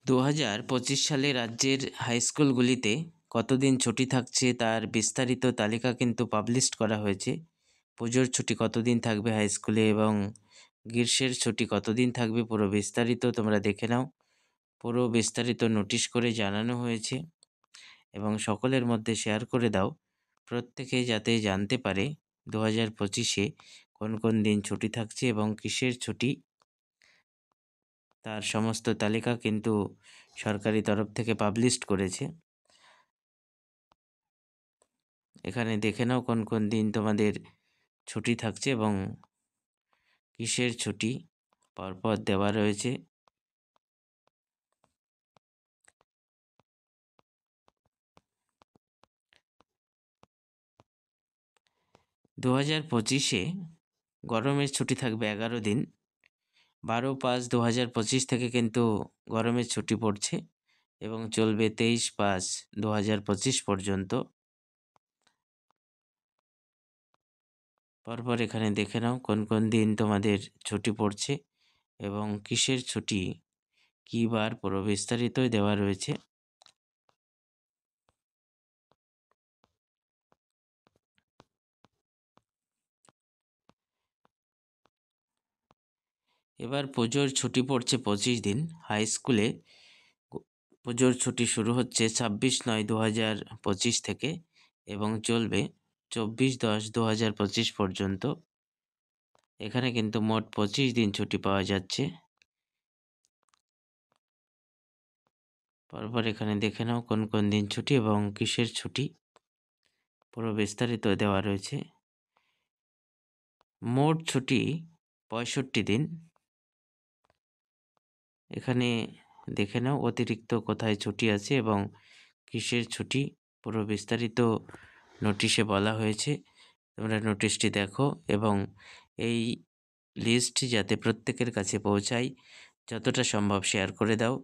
2025 সালে রাজ্যের হাই স্কুলগুলিতে কতদিন ছুটি থাকছে তার বিস্তারিত তালিকা কিন্তু পাবলিশ করা হয়েছে। পুজোর ছুটি কতদিন থাকবে হাই স্কুলে এবং গ্রীষ্মের ছুটি কতদিন থাকবে পুরো বিস্তারিত তোমরা দেখে নাও। পুরো বিস্তারিত নোটিশ করে জানানো হয়েছে এবং সকলের মধ্যে শেয়ার করে দাও, প্রত্যেকে যাতে জানতে পারে 2025-এ কোন কোন দিন ছুটি থাকছে এবং কিসের ছুটি, তার সমস্ত তালিকা কিন্তু সরকারি তরফ থেকে পাবলিশ করেছে। এখানে দেখে নাও কোন কোন দিন তোমাদের ছুটি থাকছে এবং কিসের ছুটি পরপর দেওয়া রয়েছে। দু 2025-এ গরমের ছুটি থাকবে 11 দিন। 12/5/2025 থেকে কিন্তু গরমের ছুটি পড়ছে এবং চলবে 23/5/2025 পর্যন্ত। পরপর এখানে দেখে নাও কোন কোন দিন তোমাদের ছুটি পড়ছে এবং কিসের ছুটি কী বার পুরো বিস্তারিতই দেওয়া রয়েছে। এবার পুজোর ছুটি পড়ছে 25 দিন। হাই স্কুলে পুজোর ছুটি শুরু হচ্ছে 26/9/2025 থেকে এবং চলবে 24/10/2025 পর্যন্ত। এখানে কিন্তু মোট 25 দিন ছুটি পাওয়া যাচ্ছে। পরপর এখানে দেখে নাও কোন কোন দিন ছুটি এবং কিসের ছুটি পুরো বিস্তারিত দেওয়া রয়েছে। মোট ছুটি 65 দিন। এখানে দেখে নাও অতিরিক্ত কোথায় ছুটি আছে এবং কিসের ছুটি পুরো বিস্তারিত নোটিশে বলা হয়েছে। তোমরা নোটিশটি দেখো এবং এই লিস্ট যাতে প্রত্যেকের কাছে পৌঁছায় যতটা সম্ভব শেয়ার করে দাও।